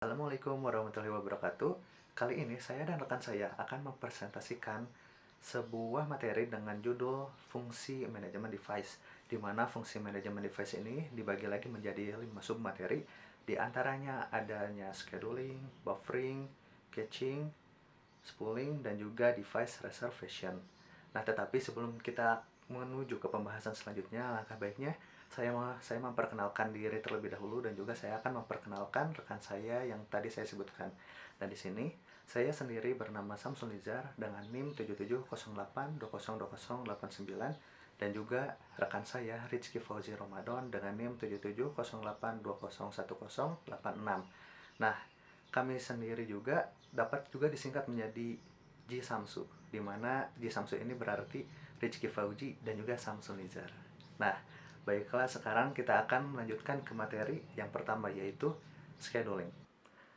Assalamualaikum warahmatullahi wabarakatuh. Kali ini saya dan rekan saya akan mempresentasikan sebuah materi dengan judul fungsi manajemen device, di mana fungsi manajemen device ini dibagi lagi menjadi 5 submateri, di antaranya adanya scheduling, buffering, caching, spooling, dan juga device reservation. Nah, tetapi sebelum kita menuju ke pembahasan selanjutnya, langkah baiknya saya memperkenalkan diri terlebih dahulu, dan juga saya akan memperkenalkan rekan saya yang tadi saya sebutkan. Dan di sini saya sendiri bernama Samsul Nizar dengan NIM 7708202089, dan juga rekan saya Rizky Fauzi Ramadan dengan NIM 7708201086. Nah, kami sendiri juga dapat juga disingkat menjadi Ji Samsu, di mana Ji Samsu ini berarti Rizky Fauji dan juga Samsul Nizar. Nah, baiklah, sekarang kita akan melanjutkan ke materi yang pertama, yaitu scheduling.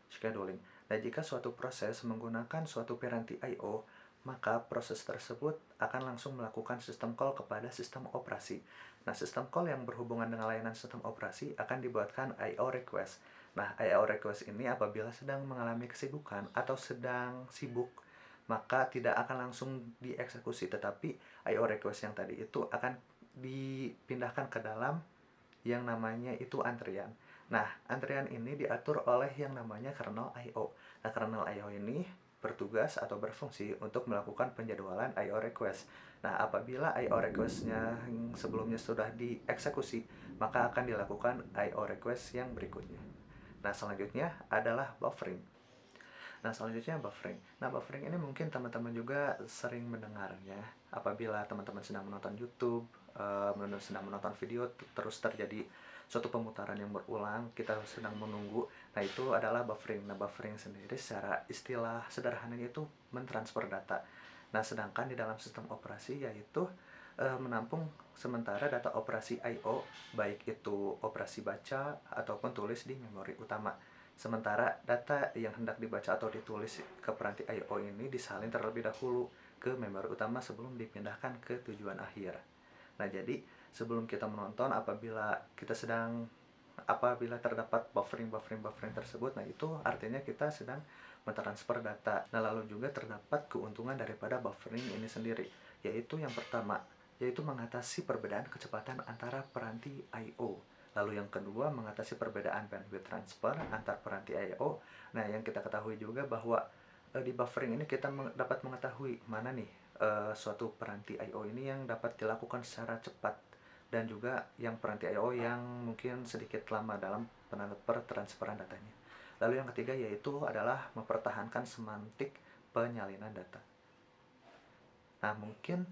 Scheduling. Nah, jika suatu proses menggunakan suatu piranti I/O, maka proses tersebut akan langsung melakukan sistem call kepada sistem operasi. Nah, sistem call yang berhubungan dengan layanan sistem operasi akan dibuatkan I/O request. Nah, I/O request ini apabila sedang mengalami kesibukan atau sedang sibuk, maka tidak akan langsung dieksekusi, tetapi I/O request yang tadi itu akan dipindahkan ke dalam yang namanya itu antrian. Nah, antrian ini diatur oleh yang namanya kernel I/O. Nah, kernel I/O ini bertugas atau berfungsi untuk melakukan penjadwalan I/O request. Nah, apabila I/O request-nya yang sebelumnya sudah dieksekusi, maka akan dilakukan I/O request yang berikutnya. Nah, selanjutnya adalah buffering. Nah, selanjutnya buffering. Nah, buffering ini mungkin teman-teman juga sering mendengarnya apabila teman-teman sedang menonton YouTube, sedang menonton video, terus terjadi suatu pemutaran yang berulang, kita sedang menunggu. Nah, itu adalah buffering. Nah, buffering sendiri secara istilah sederhananya itu mentransfer data. Nah, sedangkan di dalam sistem operasi yaitu menampung sementara data operasi I/O, baik itu operasi baca ataupun tulis di memori utama. Sementara data yang hendak dibaca atau ditulis ke peranti I/O ini disalin terlebih dahulu ke memori utama sebelum dipindahkan ke tujuan akhir. Nah, jadi sebelum kita menonton, apabila terdapat buffering tersebut, nah itu artinya kita sedang mentransfer data. Nah, lalu juga terdapat keuntungan daripada buffering ini sendiri, yaitu yang pertama, yaitu mengatasi perbedaan kecepatan antara peranti I/O. Lalu yang kedua, mengatasi perbedaan bandwidth transfer antar peranti I/O. Nah, yang kita ketahui juga bahwa di buffering ini kita dapat mengetahui mana nih suatu peranti I/O ini yang dapat dilakukan secara cepat, dan juga yang peranti I/O yang mungkin sedikit lama dalam transferan datanya. Lalu yang ketiga yaitu adalah mempertahankan semantik penyalinan data. Nah, mungkin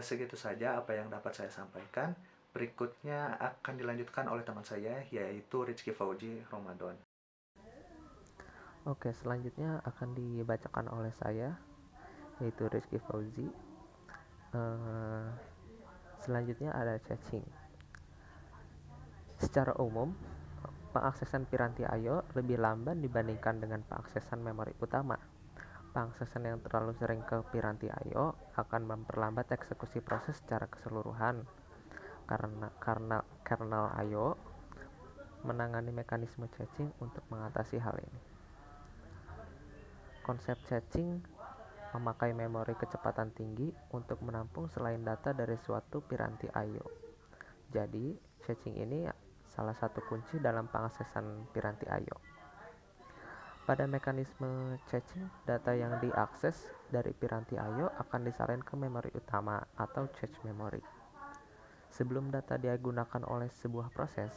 segitu saja apa yang dapat saya sampaikan. Berikutnya akan dilanjutkan oleh teman saya, yaitu Rizky Fauji Ramadan. Oke, selanjutnya akan dibacakan oleh saya, yaitu Rizky Fauzi. Selanjutnya ada caching. Secara umum, pengaksesan piranti I/O lebih lamban dibandingkan dengan pengaksesan memori utama. Pengaksesan yang terlalu sering ke piranti I/O akan memperlambat eksekusi proses secara keseluruhan, karena kernel I/O menangani mekanisme caching untuk mengatasi hal ini. Konsep caching memakai memori kecepatan tinggi untuk menampung selain data dari suatu piranti I/O. Jadi, caching ini salah satu kunci dalam pengaksesan piranti I/O. Pada mekanisme caching, data yang diakses dari piranti I/O akan disalin ke memori utama atau cache memory. Sebelum data digunakan oleh sebuah proses,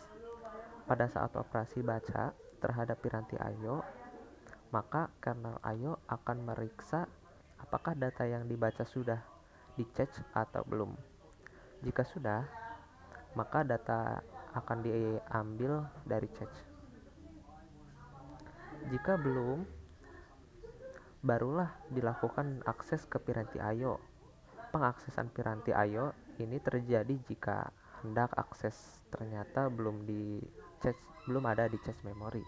pada saat operasi baca terhadap piranti I/O, maka kernel I/O akan meriksa apakah data yang dibaca sudah di-cache atau belum. Jika sudah, maka data akan diambil dari cache. Jika belum, barulah dilakukan akses ke piranti I/O. Pengaksesan piranti I/O ini terjadi jika hendak akses ternyata belum ada di cache memory.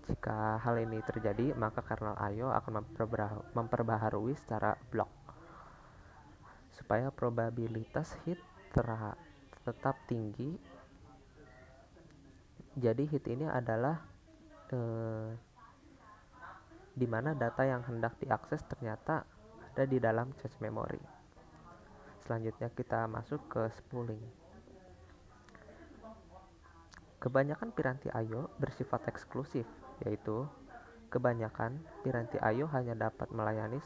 Jika hal ini terjadi, maka kernel I/O akan memperbaharui secara blok supaya probabilitas hit tetap tinggi. Jadi hit ini adalah eh, di mana data yang hendak diakses ternyata ada di dalam cache memory. Selanjutnya kita masuk ke spooling. Kebanyakan piranti I/O bersifat eksklusif, yaitu kebanyakan piranti I/O hanya dapat melayani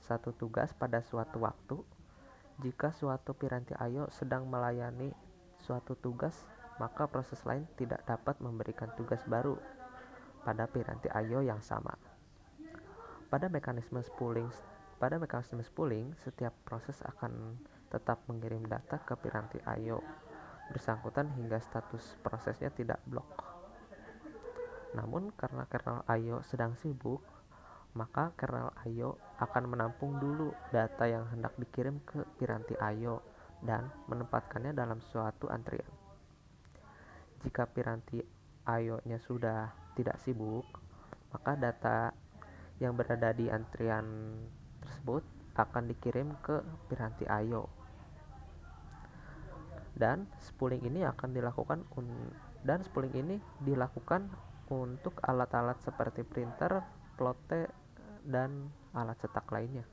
satu tugas pada suatu waktu. Jika suatu piranti I/O sedang melayani suatu tugas, maka proses lain tidak dapat memberikan tugas baru pada piranti I/O yang sama. Pada mekanisme spooling, setiap proses akan tetap mengirim data ke piranti I/O bersangkutan hingga status prosesnya tidak blok. Namun karena kernel I/O sedang sibuk, maka kernel I/O akan menampung dulu data yang hendak dikirim ke piranti I/O dan menempatkannya dalam suatu antrian. Jika piranti I/O-nya sudah tidak sibuk, maka data yang berada di antrian tersebut akan dikirim ke piranti I/O. Dan spooling ini dilakukan untuk alat-alat seperti printer, plotter, dan alat cetak lainnya.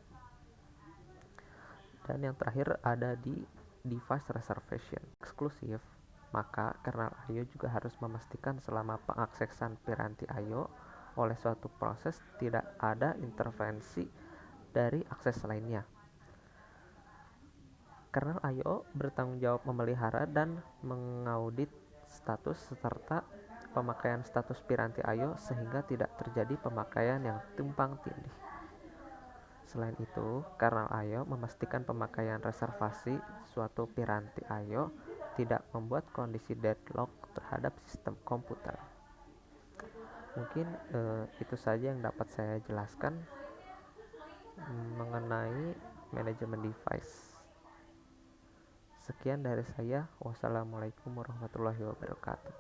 Dan yang terakhir ada di device reservation. Eksklusif, maka kernel I/O juga harus memastikan selama pengaksesan piranti I/O oleh suatu proses tidak ada intervensi dari akses lainnya. Kernel I/O bertanggung jawab memelihara dan mengaudit status serta pemakaian status piranti I/O sehingga tidak terjadi pemakaian yang tumpang tindih. Selain itu, kernel I/O memastikan pemakaian reservasi suatu piranti I/O tidak membuat kondisi deadlock terhadap sistem komputer. Mungkin itu saja yang dapat saya jelaskan mengenai manajemen device. Sekian dari saya. Wassalamualaikum warahmatullahi wabarakatuh.